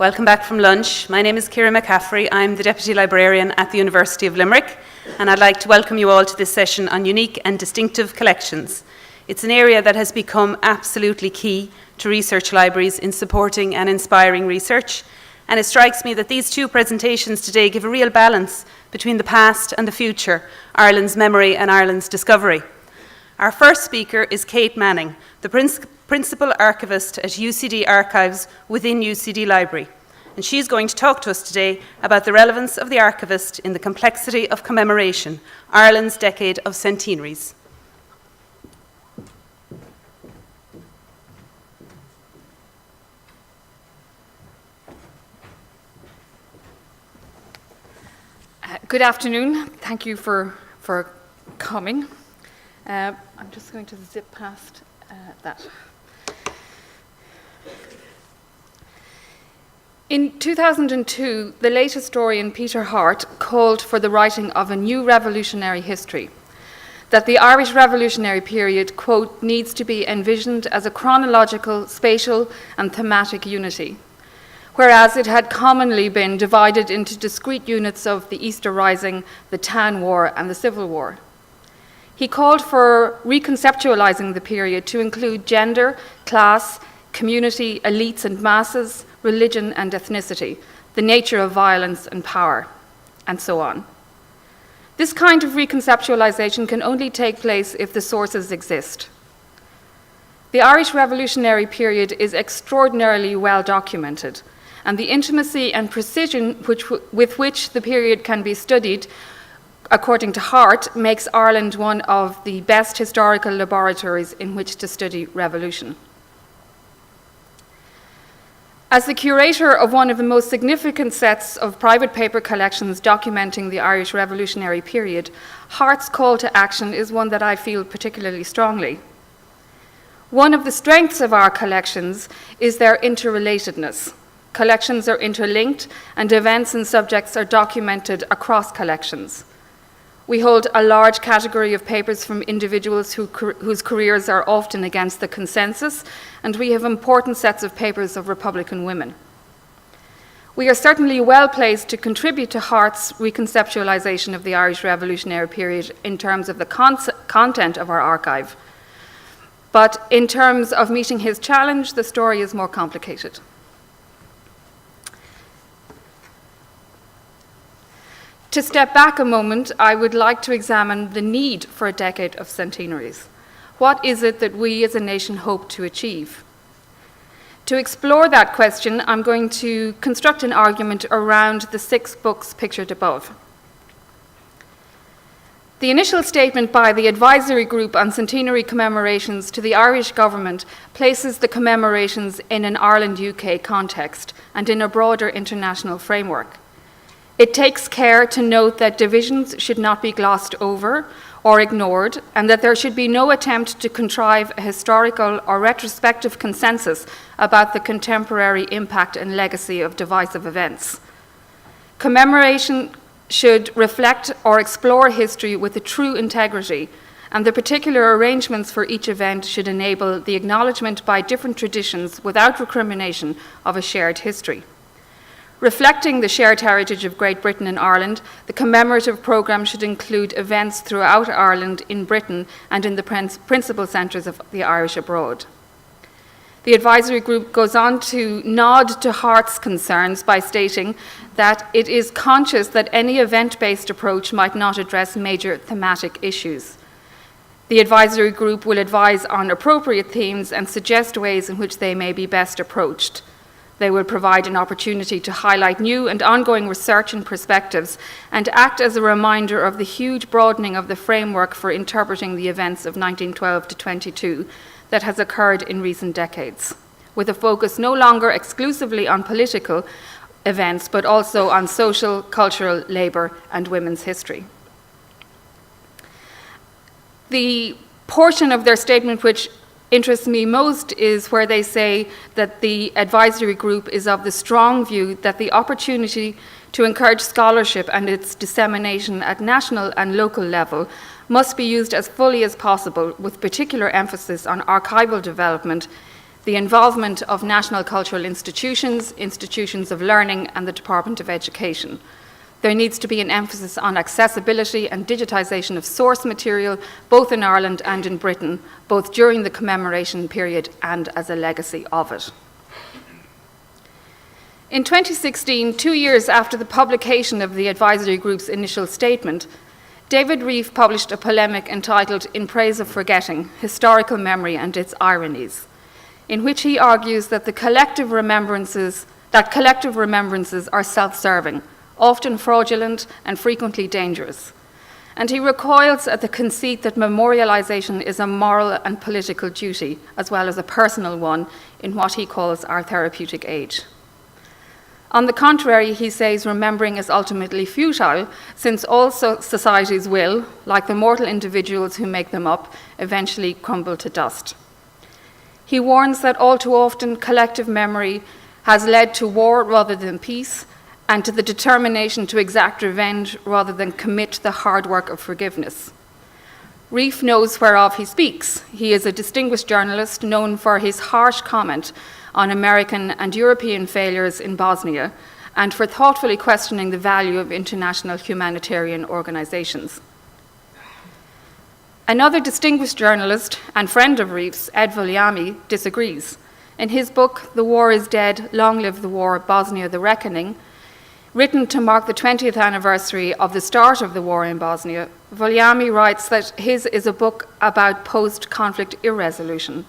Welcome back from lunch. My name is Ciara McCaffrey. I'm the Deputy Librarian at the University of Limerick, and I'd like to welcome you all to this session on unique and distinctive collections. It's an area that has become absolutely key to research libraries in supporting and inspiring research, and it strikes me that these two presentations today give a real balance between the past and the future, Ireland's memory and Ireland's discovery. Our first speaker is Kate Manning, the Principal Archivist at UCD Archives within UCD Library. And she's going to talk to us today about the relevance of the archivist in the complexity of commemoration, Ireland's decade of centenaries. Good afternoon. Thank you for coming. I'm just going to zip past that. In 2002, the late historian Peter Harte called for the writing of a new revolutionary history, that the Irish revolutionary period, quote, needs to be envisioned as a chronological, spatial, and thematic unity, whereas it had commonly been divided into discrete units of the Easter Rising, the Tan War, and the Civil War. He called for reconceptualizing the period to include gender, class, community, elites and masses, religion and ethnicity, the nature of violence and power, and so on. This kind of reconceptualization can only take place if the sources exist. The Irish revolutionary period is extraordinarily well documented, and the intimacy and precision with which the period can be studied, according to Harte, makes Ireland one of the best historical laboratories in which to study revolution. As the curator of one of the most significant sets of private paper collections documenting the Irish revolutionary period, Harte's call to action is one that I feel particularly strongly. One of the strengths of our collections is their interrelatedness. Collections are interlinked, and events and subjects are documented across collections. We hold a large category of papers from individuals whose careers are often against the consensus, and we have important sets of papers of Republican women. We are certainly well placed to contribute to Harte's reconceptualization of the Irish revolutionary period in terms of the content of our archive. But in terms of meeting his challenge, the story is more complicated. To step back a moment, I would like to examine the need for a decade of centenaries. What is it that we as a nation hope to achieve? To explore that question, I'm going to construct an argument around the 6 books pictured above. The initial statement by the Advisory Group on Centenary Commemorations to the Irish Government places the commemorations in an Ireland-UK context and in a broader international framework. It takes care to note that divisions should not be glossed over or ignored, and that there should be no attempt to contrive a historical or retrospective consensus about the contemporary impact and legacy of divisive events. Commemoration should reflect or explore history with a true integrity, and the particular arrangements for each event should enable the acknowledgement by different traditions without recrimination of a shared history. Reflecting the shared heritage of Great Britain and Ireland, the commemorative programme should include events throughout Ireland, in Britain, and in the principal centres of the Irish abroad. The advisory group goes on to nod to Harte's concerns by stating that it is conscious that any event-based approach might not address major thematic issues. The advisory group will advise on appropriate themes and suggest ways in which they may be best approached. They will provide an opportunity to highlight new and ongoing research and perspectives and act as a reminder of the huge broadening of the framework for interpreting the events of 1912 to 22 that has occurred in recent decades, with a focus no longer exclusively on political events, but also on social, cultural, labour, and women's history. The portion of their statement which interests me most is where they say that the advisory group is of the strong view that the opportunity to encourage scholarship and its dissemination at national and local level must be used as fully as possible, with particular emphasis on archival development the involvement of national cultural institutions, institutions of learning, and the Department of Education. There needs to be an emphasis on accessibility and digitisation of source material, both in Ireland and in Britain, both during the commemoration period and as a legacy of it. In 2016, 2 years after the publication of the advisory group's initial statement, David Reef published a polemic entitled In Praise of Forgetting, Historical Memory and Its Ironies, in which he argues that collective remembrances are self-serving, often fraudulent and frequently dangerous. And he recoils at the conceit that memorialization is a moral and political duty, as well as a personal one, in what he calls our therapeutic age. On the contrary, he says remembering is ultimately futile, since all societies will, like the mortal individuals who make them up, eventually crumble to dust. He warns that all too often collective memory has led to war rather than peace, and to the determination to exact revenge rather than commit the hard work of forgiveness. Reef knows whereof he speaks. He is a distinguished journalist known for his harsh comment on American and European failures in Bosnia, and for thoughtfully questioning the value of international humanitarian organizations. Another distinguished journalist and friend of Reef's, Ed Voliami, disagrees. In his book, The War is Dead, Long Live the War, Bosnia the Reckoning, written to mark the 20th anniversary of the start of the war in Bosnia, Voliami writes that his is a book about post-conflict irresolution,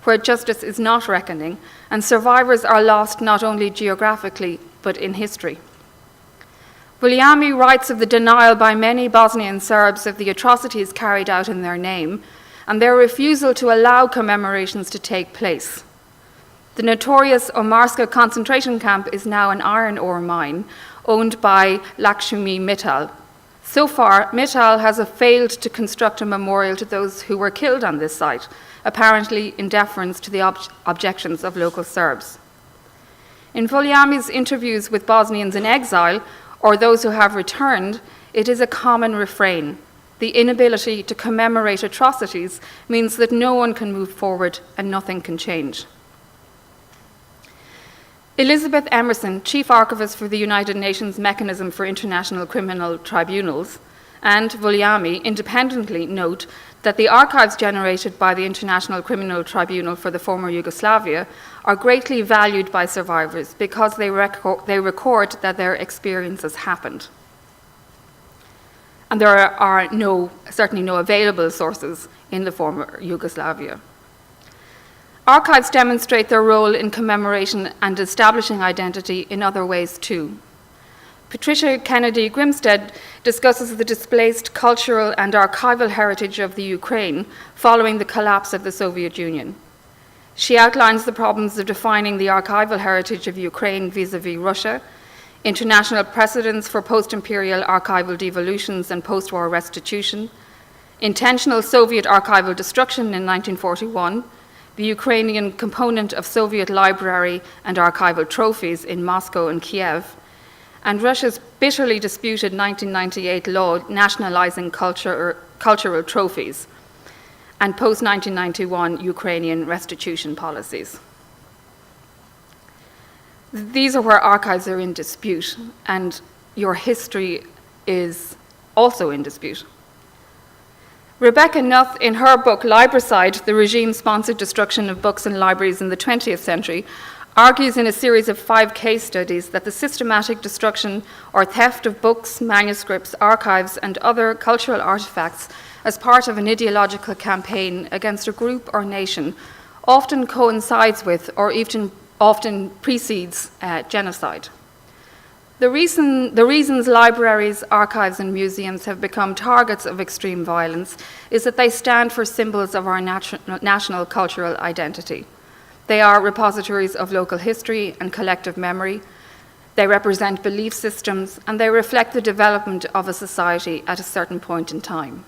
where justice is not reckoning, and survivors are lost not only geographically, but in history. Voliami writes of the denial by many Bosnian Serbs of the atrocities carried out in their name, and their refusal to allow commemorations to take place. The notorious Omarska concentration camp is now an iron ore mine owned by Lakshmi Mittal. So far, Mittal has failed to construct a memorial to those who were killed on this site, apparently in deference to the objections of local Serbs. In Voliami's interviews with Bosnians in exile, or those who have returned, it is a common refrain. The inability to commemorate atrocities means that no one can move forward and nothing can change. Elizabeth Emerson, Chief Archivist for the United Nations Mechanism for International Criminal Tribunals, and Voliami independently note that the archives generated by the International Criminal Tribunal for the former Yugoslavia are greatly valued by survivors because they record that their experiences happened. And there are certainly no available sources in the former Yugoslavia. Archives demonstrate their role in commemoration and establishing identity in other ways too. Patricia Kennedy Grimstead discusses the displaced cultural and archival heritage of the Ukraine following the collapse of the Soviet Union. She outlines the problems of defining the archival heritage of Ukraine vis-à-vis Russia, international precedents for post-imperial archival devolutions and post-war restitution, intentional Soviet archival destruction in 1941, the Ukrainian component of Soviet library and archival trophies in Moscow and Kiev, and Russia's bitterly disputed 1998 law nationalizing cultural trophies, and post-1991 Ukrainian restitution policies. These are where archives are in dispute, and your history is also in dispute. Rebecca Nuth, in her book Libricide, The Regime-Sponsored Destruction of Books and Libraries in the 20th Century, argues in a series of 5 case studies that the systematic destruction or theft of books, manuscripts, archives, and other cultural artifacts as part of an ideological campaign against a group or nation often coincides with or even often precedes genocide. The reasons libraries, archives, and museums have become targets of extreme violence is that they stand for symbols of our national cultural identity. They are repositories of local history and collective memory. They represent belief systems, and they reflect the development of a society at a certain point in time.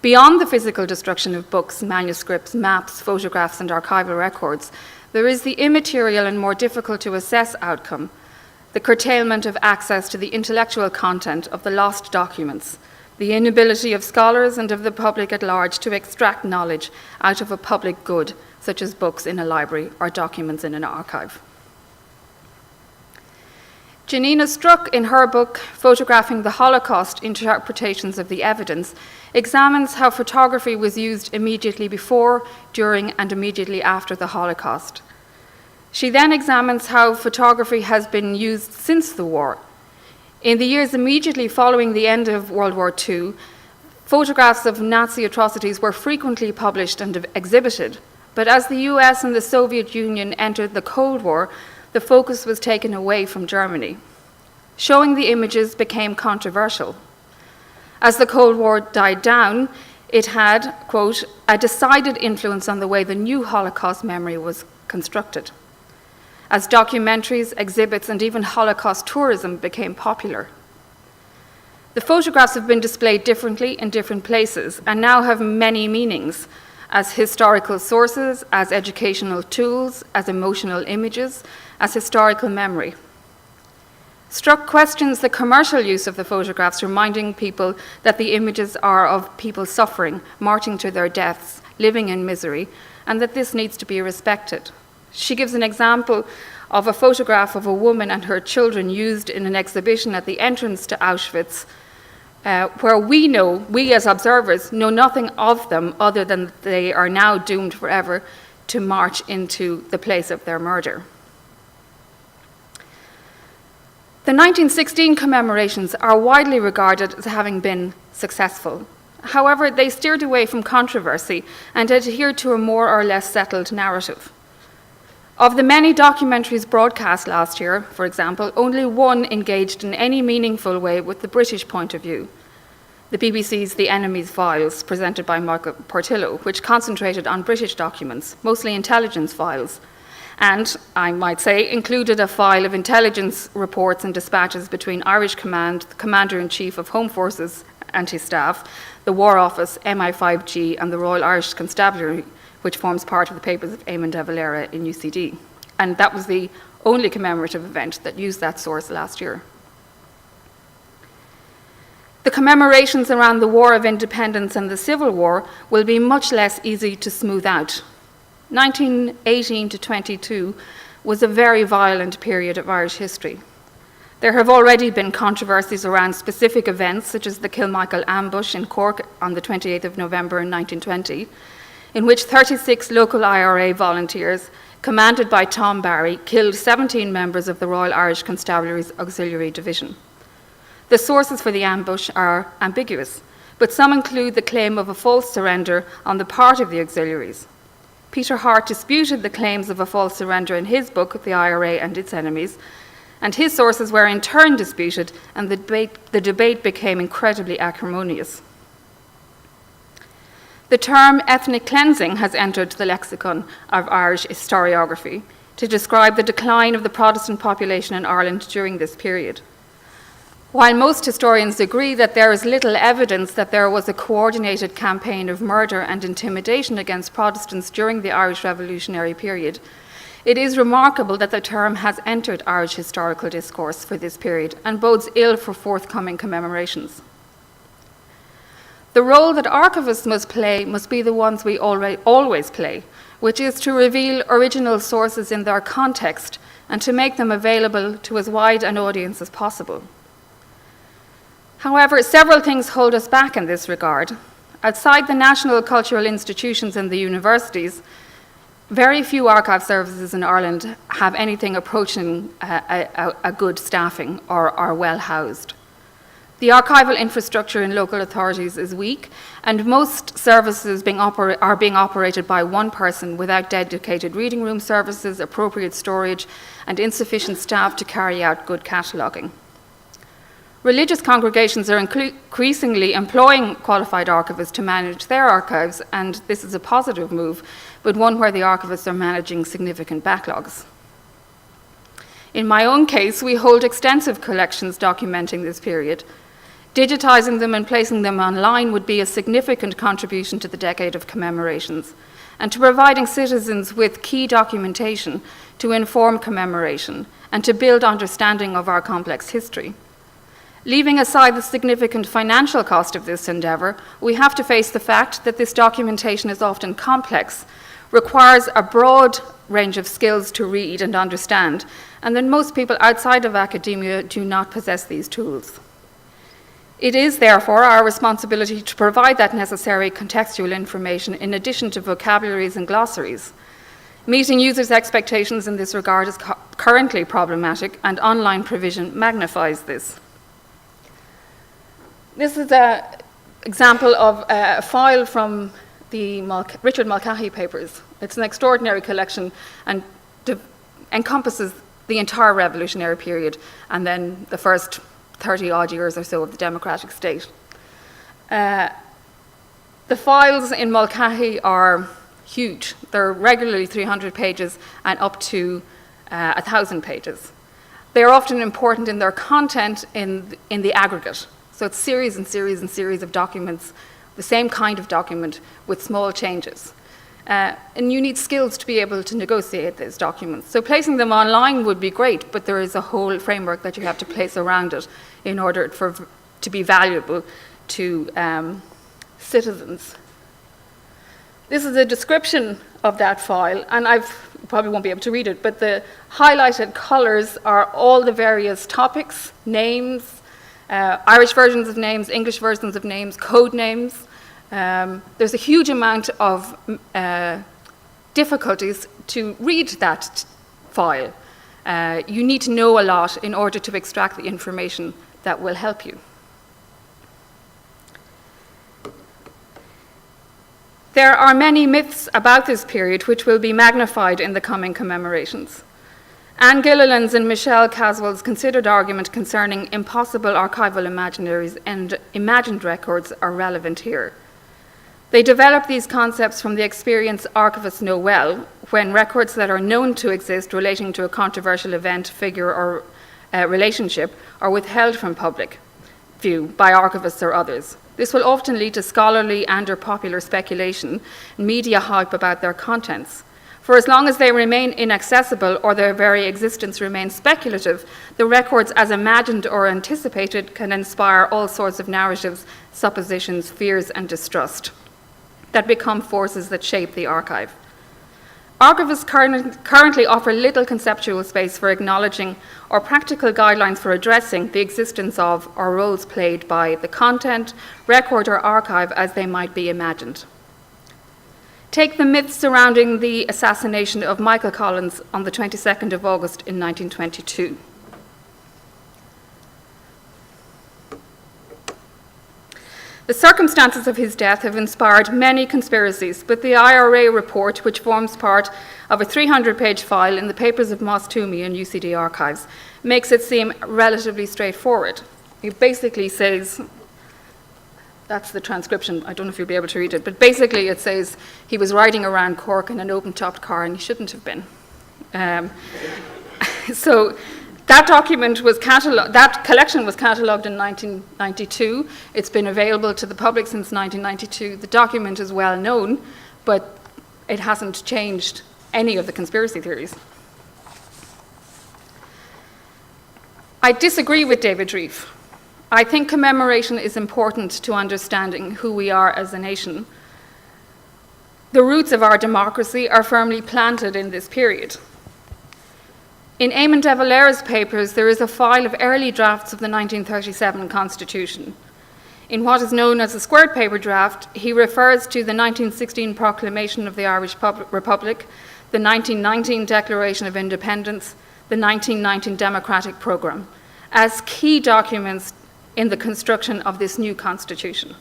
Beyond the physical destruction of books, manuscripts, maps, photographs, and archival records, there is the immaterial and more difficult to assess outcome, the curtailment of access to the intellectual content of the lost documents, the inability of scholars and of the public at large to extract knowledge out of a public good, such as books in a library or documents in an archive. Janina Struck, in her book, Photographing the Holocaust, Interpretations of the Evidence, examines how photography was used immediately before, during, and immediately after the Holocaust. She then examines how photography has been used since the war. In the years immediately following the end of World War II, photographs of Nazi atrocities were frequently published and exhibited, but as the US and the Soviet Union entered the Cold War, the focus was taken away from Germany. Showing the images became controversial. As the Cold War died down, it had, quote, a decided influence on the way the new Holocaust memory was constructed, as documentaries, exhibits, and even Holocaust tourism became popular. The photographs have been displayed differently in different places and now have many meanings, as historical sources, as educational tools, as emotional images, as historical memory. Struck questions the commercial use of the photographs, reminding people that the images are of people suffering, marching to their deaths, living in misery, and that this needs to be respected. She gives an example of a photograph of a woman and her children used in an exhibition at the entrance to Auschwitz, where we as observers know nothing of them other than they are now doomed forever to march into the place of their murder. The 1916 commemorations are widely regarded as having been successful. However, they steered away from controversy and adhered to a more or less settled narrative. Of the many documentaries broadcast last year, for example, only one engaged in any meaningful way with the British point of view: the BBC's The Enemy's Files, presented by Michael Portillo, which concentrated on British documents, mostly intelligence files, and, I might say, included a file of intelligence reports and dispatches between Irish Command, the Commander-in-Chief of Home Forces and his staff, the War Office, MI5G, and the Royal Irish Constabulary, which forms part of the papers of Eamon de Valera in UCD. And that was the only commemorative event that used that source last year. The commemorations around the War of Independence and the Civil War will be much less easy to smooth out. 1918 to 22 was a very violent period of Irish history. There have already been controversies around specific events, such as the Kilmichael ambush in Cork on the 28th of November in 1920, in which 36 local IRA volunteers, commanded by Tom Barry, killed 17 members of the Royal Irish Constabulary's Auxiliary Division. The sources for the ambush are ambiguous, but some include the claim of a false surrender on the part of the auxiliaries. Peter Harte disputed the claims of a false surrender in his book, The IRA and Its Enemies, and his sources were in turn disputed, and the debate became incredibly acrimonious. The term ethnic cleansing has entered the lexicon of Irish historiography to describe the decline of the Protestant population in Ireland during this period. While most historians agree that there is little evidence that there was a coordinated campaign of murder and intimidation against Protestants during the Irish Revolutionary period, it is remarkable that the term has entered Irish historical discourse for this period and bodes ill for forthcoming commemorations. The role that archivists must play must be the ones we always play, which is to reveal original sources in their context and to make them available to as wide an audience as possible. However, several things hold us back in this regard. Outside the national cultural institutions and the universities, very few archive services in Ireland have anything approaching a good staffing or are well housed. The archival infrastructure in local authorities is weak, and most services are being operated by one person without dedicated reading room services, appropriate storage, and insufficient staff to carry out good cataloguing. Religious congregations are increasingly employing qualified archivists to manage their archives, and this is a positive move, but one where the archivists are managing significant backlogs. In my own case, we hold extensive collections documenting this period. Digitizing them and placing them online would be a significant contribution to the decade of commemorations, and to providing citizens with key documentation to inform commemoration and to build understanding of our complex history. Leaving aside the significant financial cost of this endeavour, we have to face the fact that this documentation is often complex, requires a broad range of skills to read and understand, and then most people outside of academia do not possess these tools. It is, therefore, our responsibility to provide that necessary contextual information in addition to vocabularies and glossaries. Meeting users' expectations in this regard is currently problematic, and online provision magnifies this. This is an example of a file from the Richard Mulcahy papers. It's an extraordinary collection and encompasses the entire revolutionary period and then the first 30-odd years or so of the democratic state. The files in Mulcahy are huge. They're regularly 300 pages and up to 1,000 pages. They are often important in their content in the aggregate. So it's series and series and series of documents, the same kind of document with small changes. And you need skills to be able to negotiate those documents. So placing them online would be great, but there is a whole framework that you have to place around it in order for it to be valuable to citizens. This is a description of that file, and you probably won't be able to read it, but the highlighted colors are all the various topics, names, Irish versions of names, English versions of names, code names. There's a huge amount of difficulties to read that file. You need to know a lot in order to extract the information that will help you. There are many myths about this period which will be magnified in the coming commemorations. Anne Gilliland's and Michelle Caswell's considered argument concerning impossible archival imaginaries and imagined records are relevant here. They develop these concepts from the experience archivists know well, when records that are known to exist relating to a controversial event, figure, or relationship are withheld from public view by archivists or others. This will often lead to scholarly and/or popular speculation and media hype about their contents. For as long as they remain inaccessible or their very existence remains speculative, the records as imagined or anticipated can inspire all sorts of narratives, suppositions, fears, and distrust that become forces that shape the archive. Archivists currently offer little conceptual space for acknowledging or practical guidelines for addressing the existence of or roles played by the content, record, or archive as they might be imagined. Take the myths surrounding the assassination of Michael Collins on the 22nd of August in 1922. The circumstances of his death have inspired many conspiracies, but the IRA report, which forms part of a 300-page file in the papers of Moss Toomey and UCD archives, makes it seem relatively straightforward. It basically says, that's the transcription, I don't know if you'll be able to read it, but basically it says he was riding around Cork in an open-topped car and he shouldn't have been. So that document was that collection was catalogued in 1992. It's been available to the public since 1992. The document is well known, but it hasn't changed any of the conspiracy theories. I disagree with David Reef. I think commemoration is important to understanding who we are as a nation. The roots of our democracy are firmly planted in this period. In Eamon de Valera's papers, there is a file of early drafts of the 1937 Constitution. In what is known as the squared paper draft, he refers to the 1916 Proclamation of the Irish Republic, the 1919 Declaration of Independence, the 1919 Democratic Programme, as key documents in the construction of this new constitution.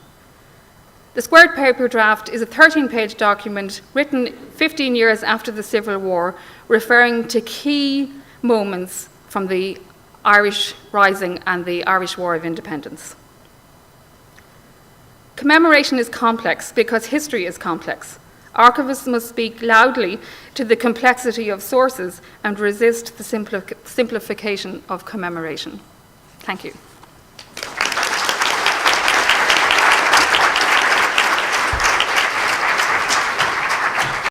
The squared paper draft is a 13-page document written 15 years after the Civil War, referring to key moments from the Irish Rising and the Irish War of Independence. Commemoration is complex because history is complex. Archivists must speak loudly to the complexity of sources and resist the simplification of commemoration. Thank you.